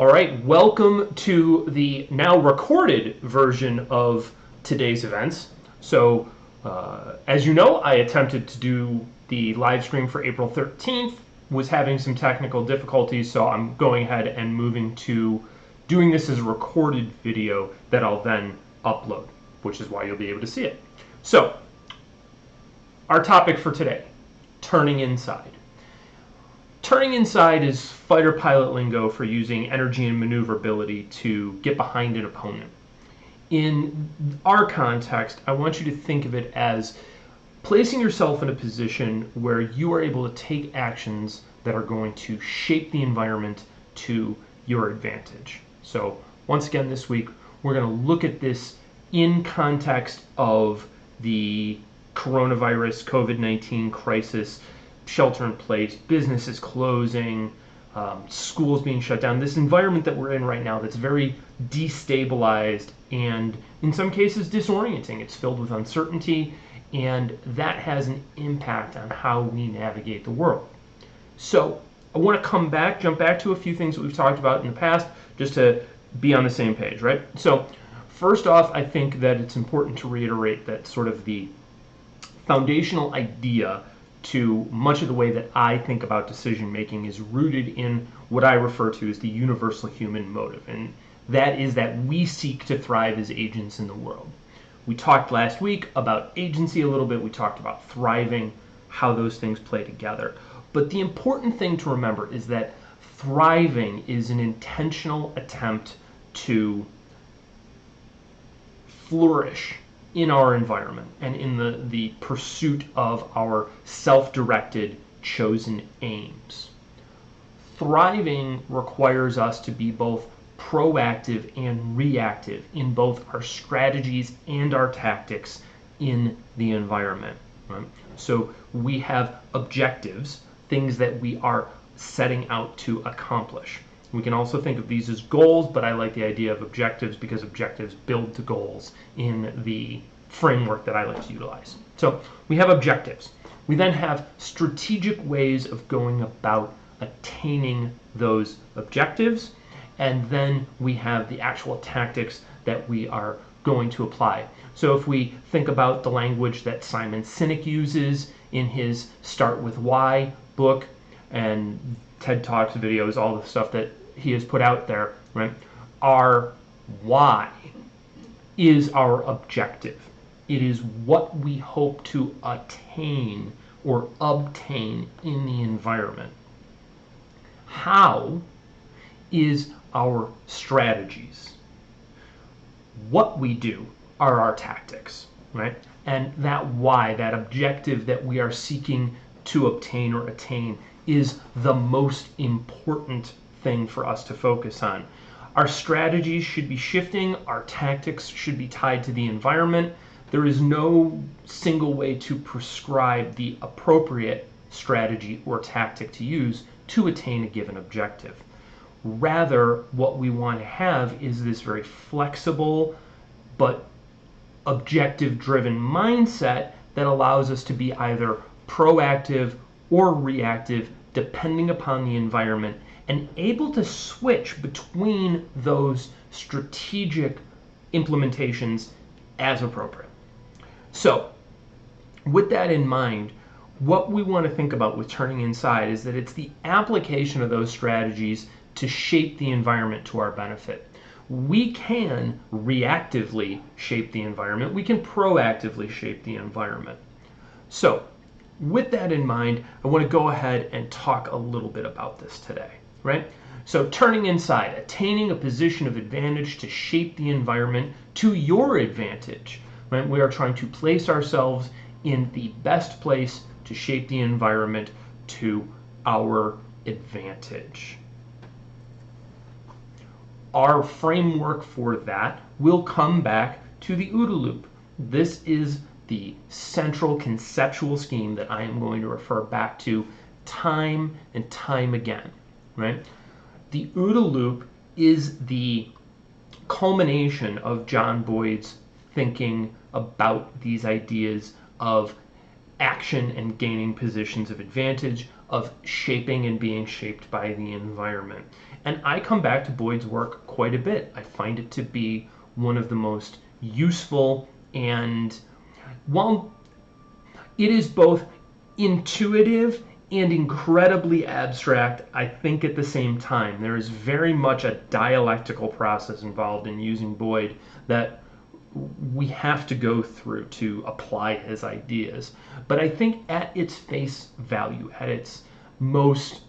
All right, welcome to the now recorded version of today's events. So, as you know, I attempted to do the live stream for April 13th, was having some technical difficulties, so I'm going ahead and moving to doing this as a recorded video that I'll then upload, which is why you'll be able to see it. So, our topic for today, turning inside. Turning inside is fighter pilot lingo for using energy and maneuverability to get behind an opponent. In our context, I want you to think of it as placing yourself in a position where you are able to take actions that are going to shape the environment to your advantage. So once again this week, we're going to look at this in context of the coronavirus, COVID-19 crisis, shelter in place, businesses closing, schools being shut down, this environment that we're in right now that's very destabilized and in some cases disorienting. It's filled with uncertainty, and that has an impact on how we navigate the world. So I want to jump back to a few things that we've talked about in the past just to be on the same page, right? So first off, I think that it's important to reiterate that sort of the foundational idea to much of the way that I think about decision making is rooted in what I refer to as the universal human motive, and that is that we seek to thrive as agents in the world. We talked last week about agency a little bit, we talked about thriving, how those things play together. But the important thing to remember is that thriving is an intentional attempt to flourish in our environment and in the pursuit of our self-directed chosen aims. Thriving requires us to be both proactive and reactive in both our strategies and our tactics in the environment. Right? So we have objectives, things that we are setting out to accomplish. We can also think of these as goals, but I like the idea of objectives because objectives build to goals in the framework that I like to utilize. So we have objectives. We then have strategic ways of going about attaining those objectives, and then we have the actual tactics that we are going to apply. So if we think about the language that Simon Sinek uses in his Start With Why book and TED Talks videos, all the stuff that he has put out there, right? Our why is our objective. It is what we hope to attain or obtain in the environment. How is our strategies. What we do are our tactics, right? And that why, that objective that we are seeking to obtain or attain, is the most important thing for us to focus on. Our strategies should be shifting, our tactics should be tied to the environment. There is no single way to prescribe the appropriate strategy or tactic to use to attain a given objective. Rather, what we want to have is this very flexible but objective-driven mindset that allows us to be either proactive or reactive depending upon the environment, and able to switch between those strategic implementations as appropriate. So, with that in mind, what we want to think about with turning inside is that it's the application of those strategies to shape the environment to our benefit. We can reactively shape the environment. We can proactively shape the environment. So, with that in mind, I want to go ahead and talk a little bit about this today, right? So turning inside, attaining a position of advantage to shape the environment to your advantage, right? We are trying to place ourselves in the best place to shape the environment to our advantage. Our framework for that will come back to the OODA loop. This is the central conceptual scheme that I am going to refer back to time and time again, right? The OODA loop is the culmination of John Boyd's thinking about these ideas of action and gaining positions of advantage, of shaping and being shaped by the environment. And I come back to Boyd's work quite a bit. I find it to be one of the most useful, and while it is both intuitive and incredibly abstract, I think at the same time. There is very much a dialectical process involved in using Boyd that we have to go through to apply his ideas. But I think at its face value, at its most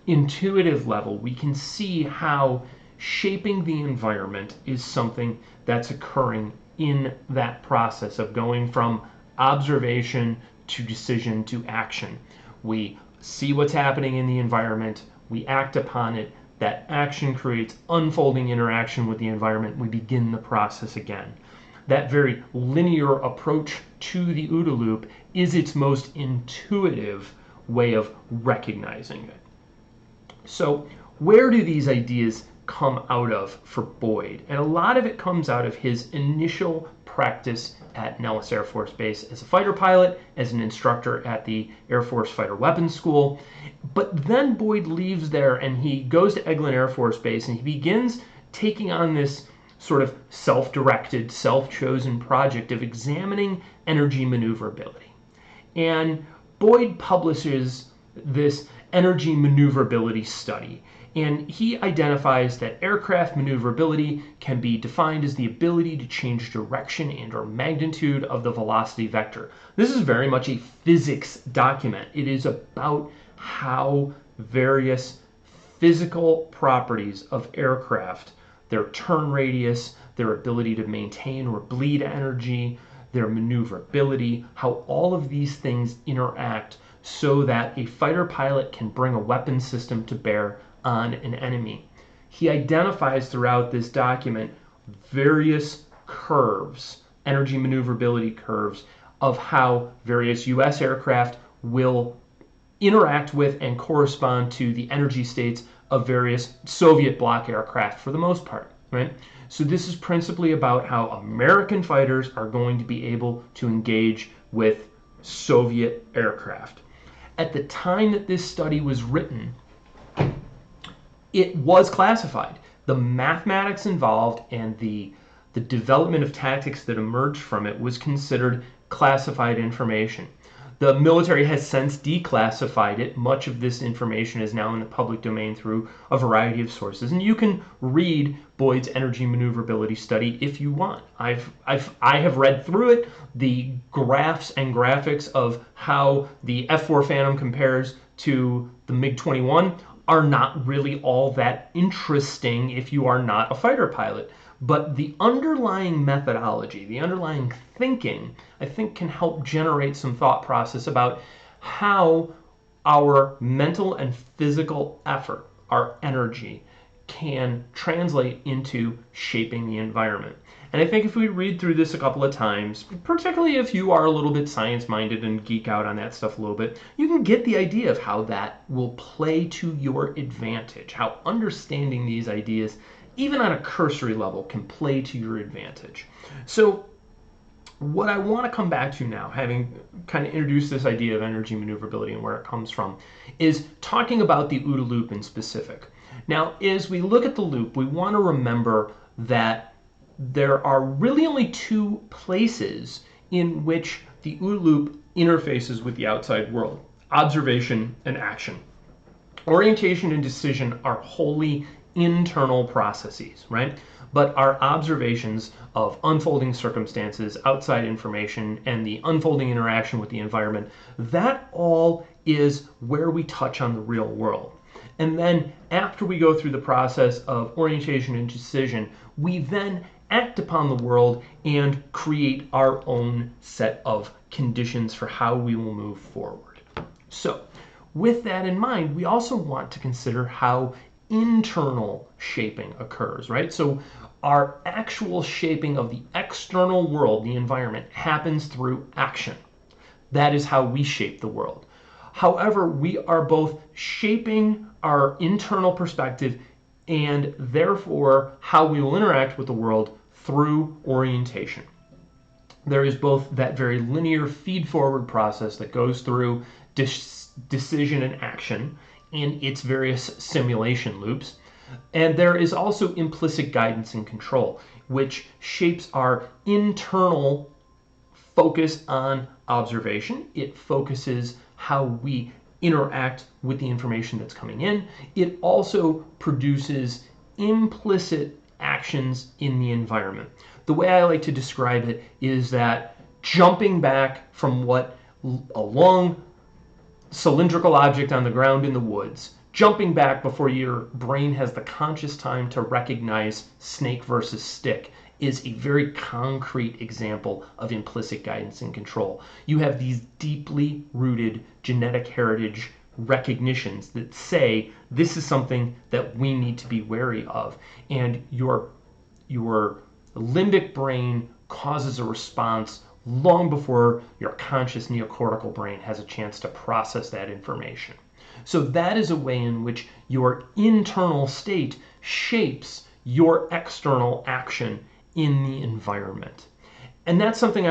intuitive level, we can see how shaping the environment is something that's occurring in that process of going from observation to decision to action. We see what's happening in the environment, we act upon it, that action creates unfolding interaction with the environment, we begin the process again. That very linear approach to the OODA loop is its most intuitive way of recognizing it. So where do these ideas come out of for Boyd? And a lot of it comes out of his initial practice at Nellis Air Force Base as a fighter pilot, as an instructor at the Air Force Fighter Weapons School. But then Boyd leaves there and he goes to Eglin Air Force Base and he begins taking on this sort of self-directed, self-chosen project of examining energy maneuverability. And Boyd publishes this energy maneuverability study. And he identifies that aircraft maneuverability can be defined as the ability to change direction and or magnitude of the velocity vector. This is very much a physics document. It is about how various physical properties of aircraft, their turn radius, their ability to maintain or bleed energy, their maneuverability, how all of these things interact so that a fighter pilot can bring a weapon system to bear on an enemy. He identifies throughout this document various curves, energy maneuverability curves, of how various US aircraft will interact with and correspond to the energy states of various Soviet bloc aircraft for the most part, right? So this is principally about how American fighters are going to be able to engage with Soviet aircraft. At the time that this study was written, it was classified. The mathematics involved and the development of tactics that emerged from it was considered classified information. The military has since declassified it. Much of this information is now in the public domain through a variety of sources, and you can read Boyd's energy maneuverability study if you want. I have read through it. The graphs and graphics of how the F-4 Phantom compares to the MiG-21 are not really all that interesting if you are not a fighter pilot. But the underlying methodology, the underlying thinking, I think can help generate some thought process about how our mental and physical effort, our energy, can translate into shaping the environment. And I think if we read through this a couple of times, particularly if you are a little bit science-minded and geek out on that stuff a little bit, you can get the idea of how that will play to your advantage, how understanding these ideas, even on a cursory level, can play to your advantage. So what I want to come back to now, having kind of introduced this idea of energy maneuverability and where it comes from, is talking about the OODA loop in specific. Now, as we look at the loop, we want to remember that there are really only two places in which the OODA loop interfaces with the outside world: observation and action. Orientation and decision are wholly internal processes, right? But our observations of unfolding circumstances, outside information, and the unfolding interaction with the environment, that all is where we touch on the real world. And then after we go through the process of orientation and decision, we then act upon the world and create our own set of conditions for how we will move forward. So with that in mind, we also want to consider how internal shaping occurs, right? So our actual shaping of the external world, the environment, happens through action. That is how we shape the world. However, we are both shaping our internal perspective and therefore how we will interact with the world through orientation. There is both that very linear feed-forward process that goes through decision and action and its various simulation loops. And there is also implicit guidance and control, which shapes our internal focus on observation. It focuses how we interact with the information that's coming in. It also produces implicit actions in the environment. The way I like to describe it is that jumping back from a long cylindrical object on the ground in the woods, jumping back before your brain has the conscious time to recognize snake versus stick, is a very concrete example of implicit guidance and control. You have these deeply rooted genetic heritage recognitions that say this is something that we need to be wary of, and your limbic brain causes a response long before your conscious neocortical brain has a chance to process that information. So that is a way in which your internal state shapes your external action in the environment. And that's something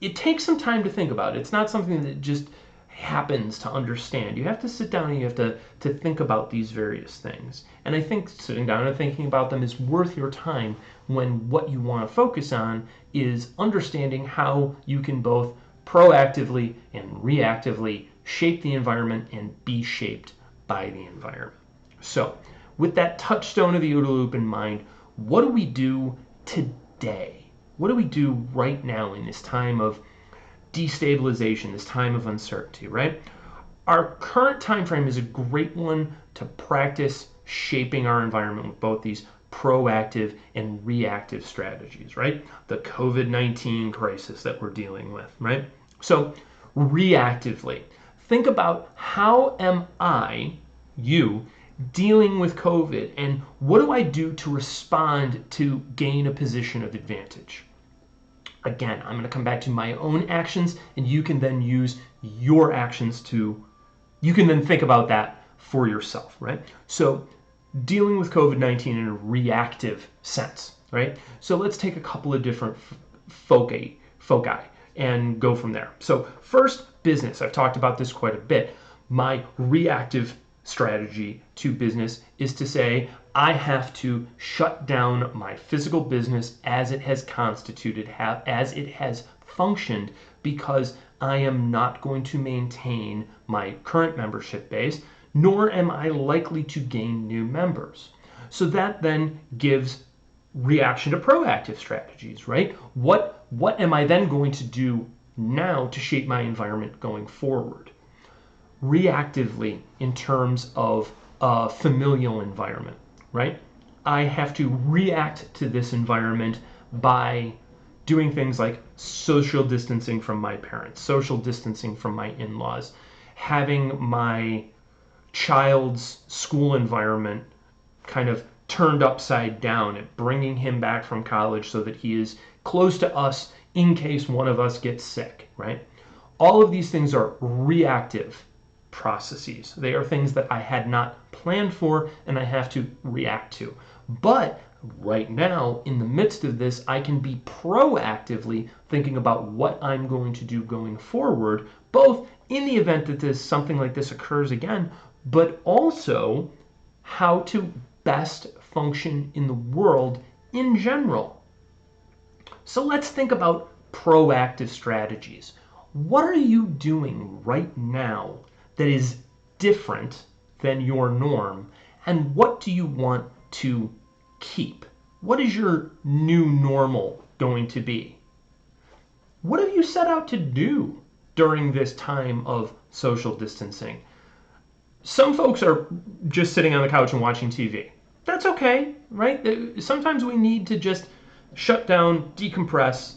it takes some time to think about. It's not something that just happens to understand. You have to sit down and you have to think about these various things. And I think sitting down and thinking about them is worth your time when what you want to focus on is understanding how you can both proactively and reactively shape the environment and be shaped by the environment. So, with that touchstone of the OODA loop in mind, what do we do today? What do we do right now in this time of destabilization, this time of uncertainty, right? Our current time frame is a great one to practice shaping our environment with both these proactive and reactive strategies, right? The COVID-19 crisis that we're dealing with, right? So reactively, think about how am you, dealing with COVID, and what do I do to respond to gain a position of advantage? Again, I'm going to come back to my own actions, and you can then use your actions you can then think about that for yourself, right? So dealing with COVID-19 in a reactive sense, right? So let's take a couple of different foci and go from there. So first, business. I've talked about this quite a bit. My reactive strategy to business is to say, I have to shut down my physical business as it has constituted, as it has functioned, because I am not going to maintain my current membership base, nor am I likely to gain new members. So that then gives reaction to proactive strategies, right? What am I then going to do now to shape my environment going forward? Reactively, in terms of a familial environment, right? I have to react to this environment by doing things like social distancing from my parents, social distancing from my in-laws, having my child's school environment kind of turned upside down, and bringing him back from college so that he is close to us in case one of us gets sick, right? All of these things are reactive processes. They are things that I had not planned for and I have to react to. But right now, in the midst of this, I can be proactively thinking about what I'm going to do going forward, both in the event that something like this occurs again, but also how to best function in the world in general. So let's think about proactive strategies. What are you doing right now that is different than your norm, and what do you want to keep? What is your new normal going to be? What have you set out to do during this time of social distancing? Some folks are just sitting on the couch and watching TV. That's okay, right? Sometimes we need to just shut down, decompress,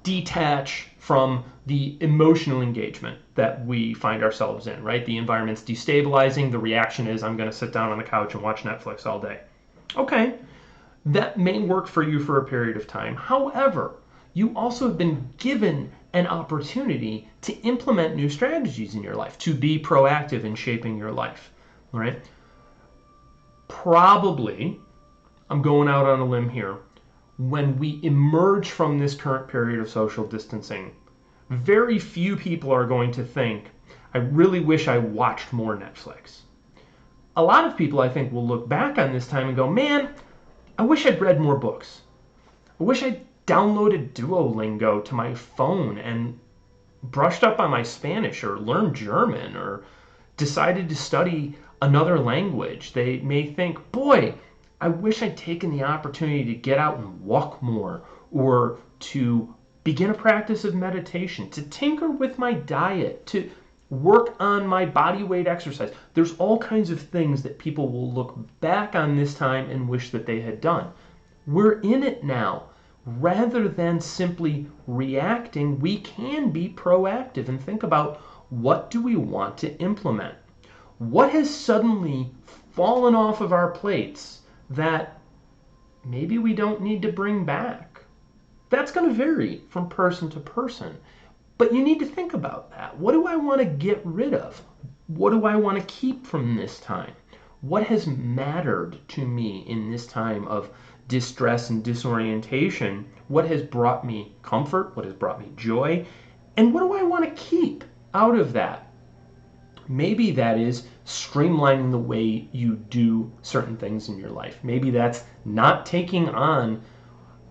detach from the emotional engagement that we find ourselves in, right? The environment's destabilizing. The reaction is, I'm going to sit down on the couch and watch Netflix all day. Okay, that may work for you for a period of time. However, you also have been given an opportunity to implement new strategies in your life, to be proactive in shaping your life, right? Probably, I'm going out on a limb here, when we emerge from this current period of social distancing, very few people are going to think, I really wish I watched more Netflix. a lot of people, I think, will look back on this time and go, man, I wish I'd read more books. I wish I'd downloaded Duolingo to my phone and brushed up on my Spanish or learned German or decided to study another language. They may think, boy, I wish I'd taken the opportunity to get out and walk more, or to begin a practice of meditation, to tinker with my diet, to work on my body weight exercise. There's all kinds of things that people will look back on this time and wish that they had done. We're in it now. Rather than simply reacting, we can be proactive and think about, what do we want to implement? What has suddenly fallen off of our plates that maybe we don't need to bring back? That's going to vary from person to person. But you need to think about that. What do I want to get rid of? What do I want to keep from this time? What has mattered to me in this time of distress and disorientation? What has brought me comfort? What has brought me joy? And what do I want to keep out of that? Maybe that is streamlining the way you do certain things in your life. Maybe that's not taking on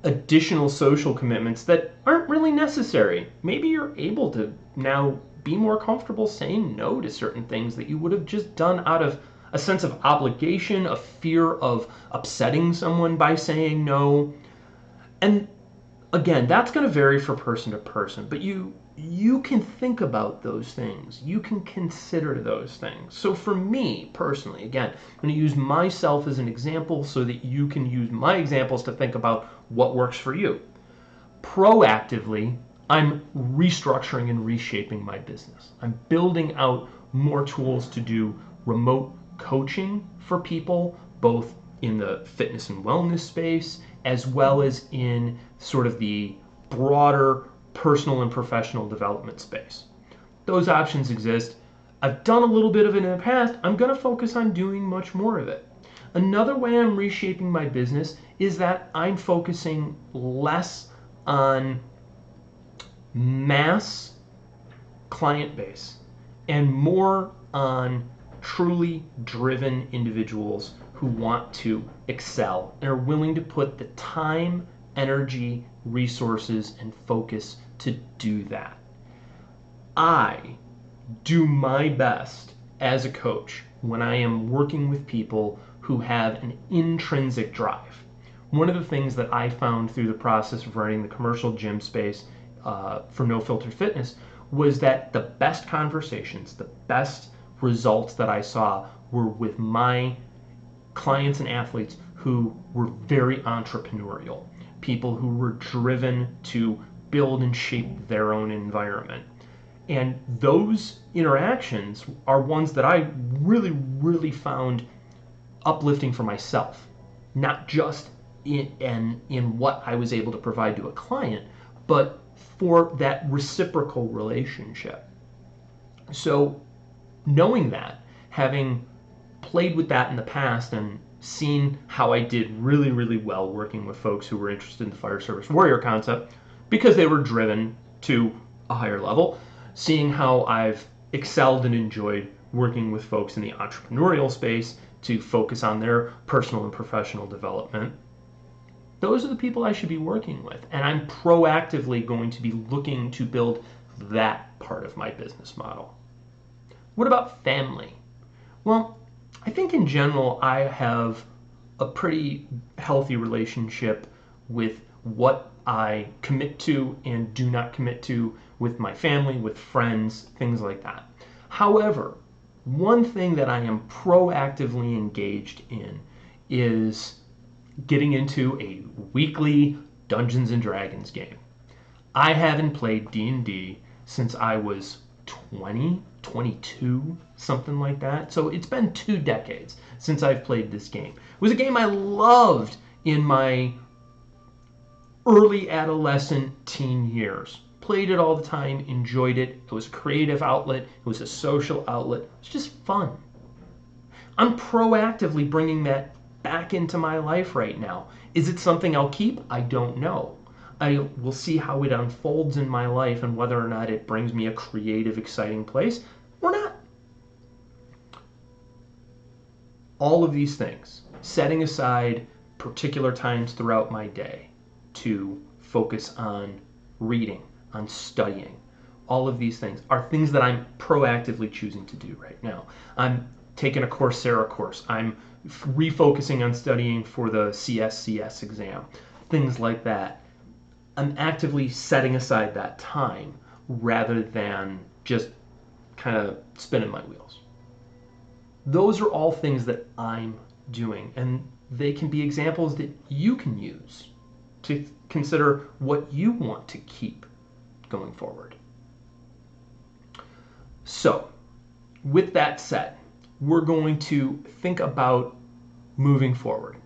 additional social commitments that aren't really necessary. Maybe you're able to now be more comfortable saying no to certain things that you would have just done out of a sense of obligation, a fear of upsetting someone by saying no. And again, that's going to vary from person to person, but you can think about those things. You can consider those things. So for me personally, again, I'm going to use myself as an example so that you can use my examples to think about what works for you. Proactively, I'm restructuring and reshaping my business. I'm building out more tools to do remote coaching for people, both in the fitness and wellness space, as well as in sort of the broader personal and professional development space. Those options exist. I've done a little bit of it in the past. I'm going to focus on doing much more of it. Another way I'm reshaping my business is that I'm focusing less on mass client base and more on truly driven individuals who want to excel and are willing to put the time, energy, resources, and focus to do that. I do my best as a coach when I am working with people who have an intrinsic drive. One of the things that I found through the process of writing the commercial gym space for No Filter Fitness was that the best conversations, the best results that I saw were with my clients and athletes who were very entrepreneurial, people who were driven to build and shape their own environment. And those interactions are ones that I really, really found uplifting for myself, not just in what I was able to provide to a client, but for that reciprocal relationship. So knowing that, having played with that in the past and seen how I did really, really well working with folks who were interested in the fire service warrior concept because they were driven to a higher level, seeing how I've excelled and enjoyed working with folks in the entrepreneurial space to focus on their personal and professional development. Those are the people I should be working with, and I'm proactively going to be looking to build that part of my business model. What about family? Well, I think in general I have a pretty healthy relationship with what I commit to and do not commit to with my family, with friends, things like that. However, one thing that I am proactively engaged in is getting into a weekly Dungeons and Dragons game. I haven't played D&D since I was 20, 22, something like that. So it's been 2 decades since I've played this game. It was a game I loved in my early adolescent teen years. Played it all the time, enjoyed it. It was a creative outlet. It was a social outlet. It was just fun. I'm proactively bringing that back into my life right now. Is it something I'll keep? I don't know. I will see how it unfolds in my life and whether or not it brings me a creative, exciting place or not. all of these things, setting aside particular times throughout my day to focus on reading, on studying, all of these things are things that I'm proactively choosing to do right now. I'm taking a Coursera course. I'm refocusing on studying for the CSCS exam, things like that. I'm actively setting aside that time rather than just kind of spinning my wheels. Those are all things that I'm doing, and they can be examples that you can use to consider what you want to keep going forward. So, with that said, we're going to think about moving forward,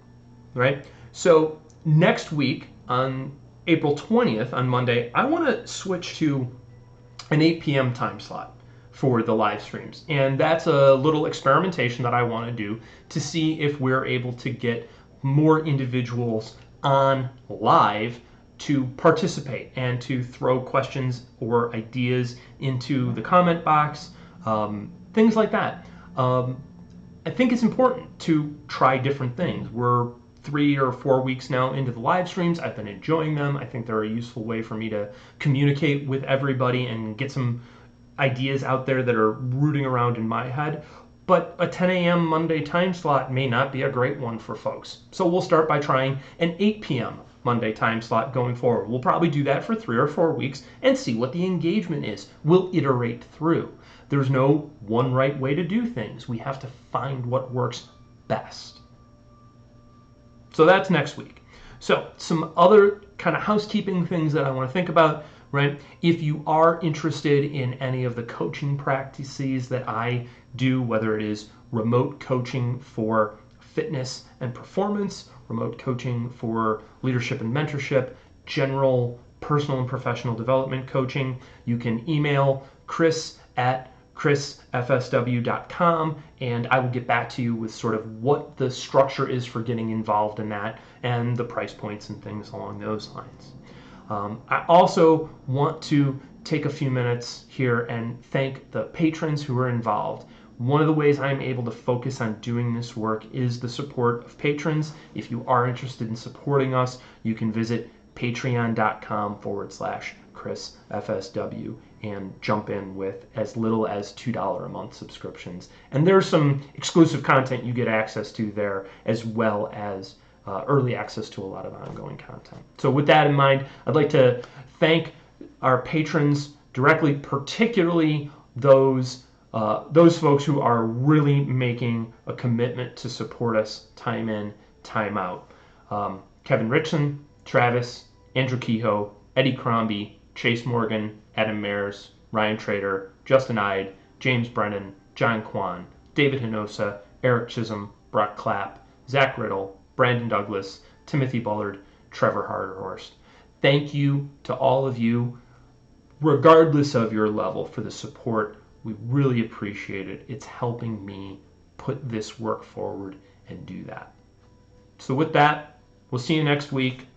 right? So, next week on April 20th, on Monday, I want to switch to an 8 p.m. time slot for the live streams. And that's a little experimentation that I want to do to see if we're able to get more individuals on live to participate and to throw questions or ideas into the comment box, things like that. I think it's important to try different things. We're 3 or 4 weeks now into the live streams. I've been enjoying them. I think they're a useful way for me to communicate with everybody and get some ideas out there that are rooting around in my head. But a 10 a.m. Monday time slot may not be a great one for folks. So we'll start by trying an 8 p.m. Monday time slot going forward. We'll probably do that for 3 or 4 weeks and see what the engagement is. We'll iterate through. There's no one right way to do things. We have to find what works best. So that's next week. So some other kind of housekeeping things that I want to think about, right? If you are interested in any of the coaching practices that I do, whether it is remote coaching for fitness and performance, remote coaching for leadership and mentorship, general personal and professional development coaching, you can email chris@chrisfsw.com, and I will get back to you with sort of what the structure is for getting involved in that and the price points and things along those lines. I also want to take a few minutes here and thank the patrons who are involved. One of the ways I'm able to focus on doing this work is the support of patrons. If you are interested in supporting us, you can visit patreon.com/ChrisFSW and jump in with as little as $2 a month subscriptions. And there's some exclusive content you get access to there, as well as early access to a lot of ongoing content. So with that in mind, I'd like to thank our patrons directly, particularly those folks who are really making a commitment to support us time in, time out. Kevin Richson, Travis, Andrew Kehoe, Eddie Crombie, Chase Morgan, Adam Mayers, Ryan Trader, Justin Ide, James Brennan, John Kwan, David Hinosa, Eric Chisholm, Brock Clapp, Zach Riddle, Brandon Douglas, Timothy Bullard, Trevor Harderhorst. Thank you to all of you, regardless of your level, for the support. We really appreciate it. It's helping me put this work forward and do that. So with that, we'll see you next week,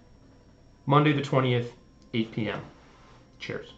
Monday the 20th, 8 p.m. Cheers.